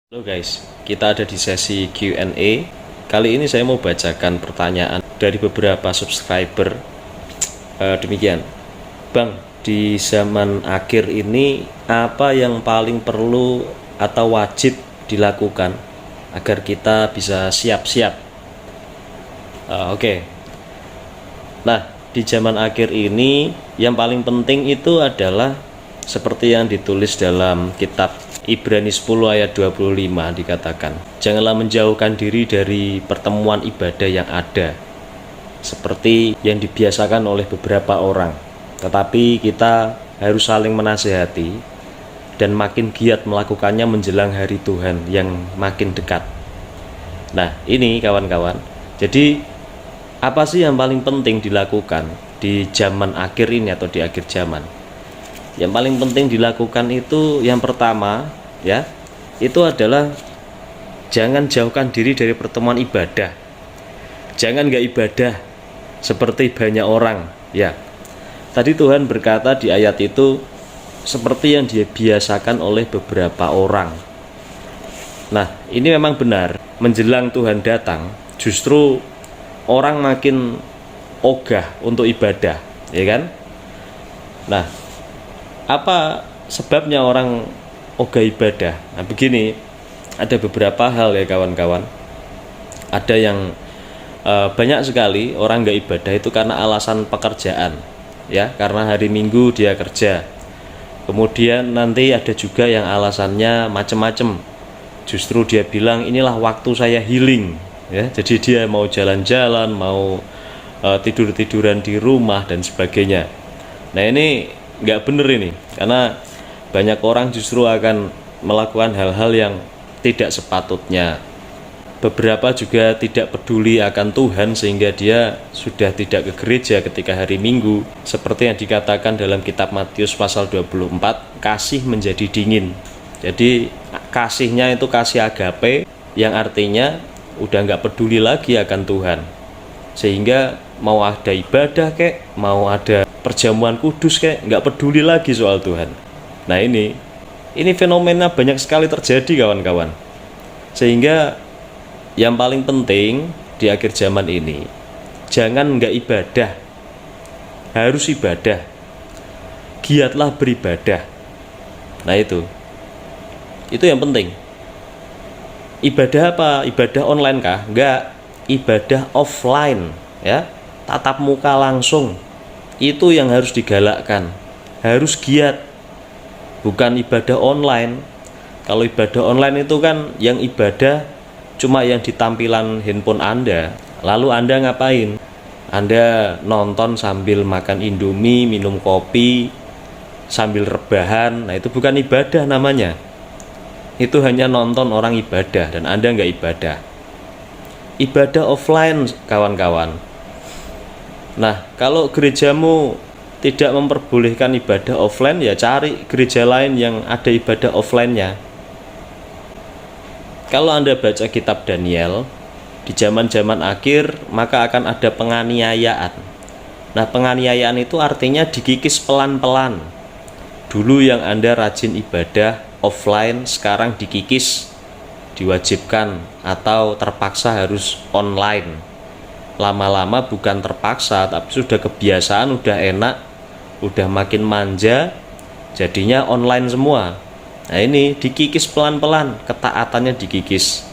Halo guys, kita ada di sesi Q&A. Kali ini saya mau bacakan pertanyaan dari beberapa subscriber. Demikian, Bang, di zaman akhir ini apa yang paling perlu atau wajib dilakukan agar kita bisa siap-siap? Oke. Nah, di zaman akhir ini yang paling penting itu adalah seperti yang ditulis dalam kitab Ibrani 10 ayat 25 dikatakan, janganlah menjauhkan diri dari pertemuan ibadah yang ada seperti yang dibiasakan oleh beberapa orang, tetapi kita harus saling menasehati dan makin giat melakukannya menjelang hari Tuhan yang makin dekat. Nah, ini kawan-kawan, jadi apa sih yang paling penting dilakukan di zaman akhir ini atau di akhir zaman? Yang paling penting dilakukan itu yang pertama ya, itu adalah jangan jauhkan diri dari pertemuan ibadah. Jangan nggak ibadah seperti banyak orang ya. Tadi Tuhan berkata di ayat itu seperti yang dia biasakan oleh beberapa orang. Nah, ini memang benar, menjelang Tuhan datang justru orang makin ogah untuk ibadah, ya kan? Nah, apa sebabnya orang ogah ibadah? Nah, begini, ada beberapa hal ya kawan-kawan. Ada yang banyak sekali orang nggak ibadah itu karena alasan pekerjaan, ya, karena hari Minggu dia kerja. Kemudian nanti ada juga yang alasannya macam-macam. Justru dia bilang inilah waktu saya healing, ya. Jadi dia mau jalan-jalan, mau tidur-tiduran di rumah dan sebagainya. Nah, ini nggak bener ini, karena banyak orang justru akan melakukan hal-hal yang tidak sepatutnya. Beberapa juga tidak peduli akan Tuhan sehingga dia sudah tidak ke gereja ketika hari Minggu, seperti yang dikatakan dalam kitab Matius pasal 24, kasih menjadi dingin. Jadi kasihnya itu kasih agape, yang artinya udah nggak peduli lagi akan Tuhan, sehingga mau ada ibadah kek, mau ada perjamuan kudus kek, nggak peduli lagi soal Tuhan. Nah, ini fenomena banyak sekali terjadi kawan-kawan, sehingga yang paling penting di akhir zaman ini jangan nggak ibadah, harus ibadah, giatlah beribadah. Nah, itu yang penting. Ibadah apa? Ibadah online kah? Enggak, ibadah offline ya, tatap muka langsung. Itu yang harus digalakkan, harus giat, bukan ibadah online. Kalau ibadah online itu kan yang ibadah cuma yang di tampilan handphone Anda. Lalu Anda ngapain? Anda nonton sambil makan Indomie, minum kopi, sambil rebahan. Nah, itu bukan ibadah namanya. Itu hanya nonton orang ibadah dan Anda nggak ibadah. Ibadah offline kawan-kawan. Nah, kalau gerejamu tidak memperbolehkan ibadah offline, ya cari gereja lain yang ada ibadah offline-nya. Kalau Anda baca kitab Daniel, di zaman-zaman akhir maka akan ada penganiayaan. Nah, penganiayaan itu artinya dikikis pelan-pelan. Dulu yang Anda rajin ibadah offline, sekarang dikikis, diwajibkan atau terpaksa harus online. Lama-lama bukan terpaksa, tapi sudah kebiasaan, udah enak, udah makin manja, jadinya online semua. Nah, ini dikikis pelan-pelan, ketaatannya dikikis.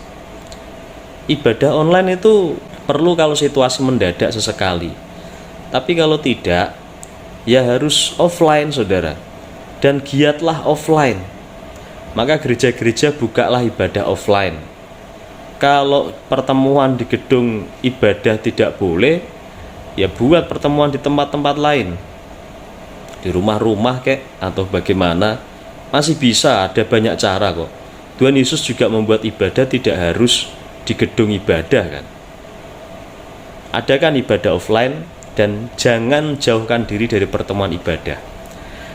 Ibadah online itu perlu kalau situasi mendadak sesekali, tapi kalau tidak, ya harus offline saudara, dan giatlah offline. Maka gereja-gereja bukalah ibadah offline. Kalau pertemuan di gedung ibadah tidak boleh, ya buat pertemuan di tempat-tempat lain, di rumah-rumah kek atau bagaimana, masih bisa, ada banyak cara kok. Tuhan Yesus juga membuat ibadah tidak harus di gedung ibadah kan. Adakan ibadah offline dan jangan jauhkan diri dari pertemuan ibadah.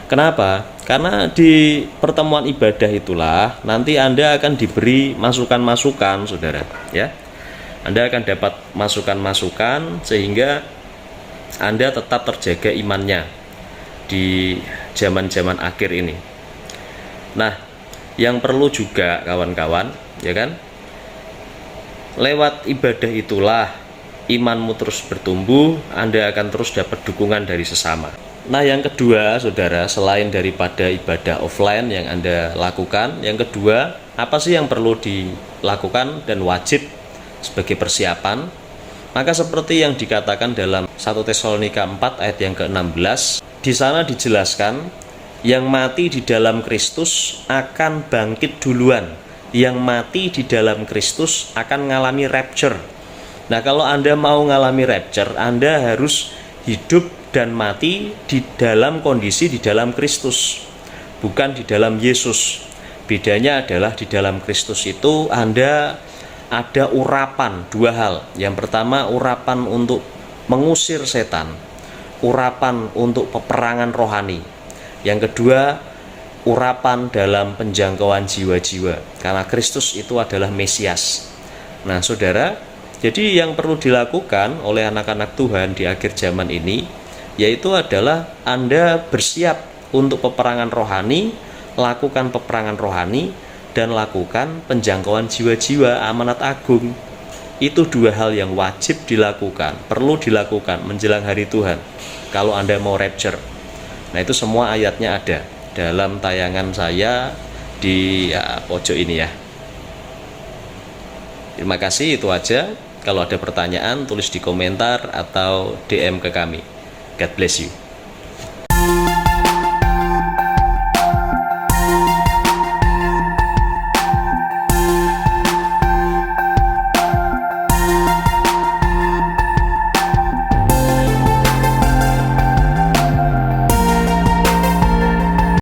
Kenapa? Karena di pertemuan ibadah itulah nanti Anda akan diberi masukan-masukan, saudara, ya. Anda akan dapat masukan-masukan sehingga Anda tetap terjaga imannya di zaman-zaman akhir ini. Nah, Yang perlu juga kawan-kawan, ya kan? Lewat ibadah itulah imanmu terus bertumbuh, Anda akan terus dapat dukungan dari sesama. Nah, yang kedua, saudara, selain daripada ibadah offline yang Anda lakukan, yang kedua, apa sih yang perlu dilakukan dan wajib sebagai persiapan? Maka seperti yang dikatakan dalam 1 Tesalonika 4 ayat yang ke-16, di sana dijelaskan, yang mati di dalam Kristus akan bangkit duluan. Yang mati di dalam Kristus akan mengalami rapture. Nah, kalau Anda mau mengalami rapture, Anda harus hidup dan mati di dalam kondisi di dalam Kristus, bukan di dalam Yesus. Bedanya adalah di dalam Kristus itu Anda ada urapan dua hal. Yang pertama, urapan untuk mengusir setan, urapan untuk peperangan rohani. Yang kedua, urapan dalam penjangkauan jiwa-jiwa, karena Kristus itu adalah Mesias. Nah, saudara, jadi yang perlu dilakukan oleh anak-anak Tuhan di akhir zaman ini, yaitu adalah Anda bersiap untuk peperangan rohani, lakukan peperangan rohani, dan lakukan penjangkauan jiwa-jiwa amanat agung. Itu dua hal yang wajib dilakukan, perlu dilakukan menjelang hari Tuhan kalau Anda mau rapture. Nah, itu semua ayatnya ada dalam tayangan saya di pojok ini ya. Terima kasih, itu aja. Kalau ada pertanyaan tulis di komentar atau DM ke kami. God bless you.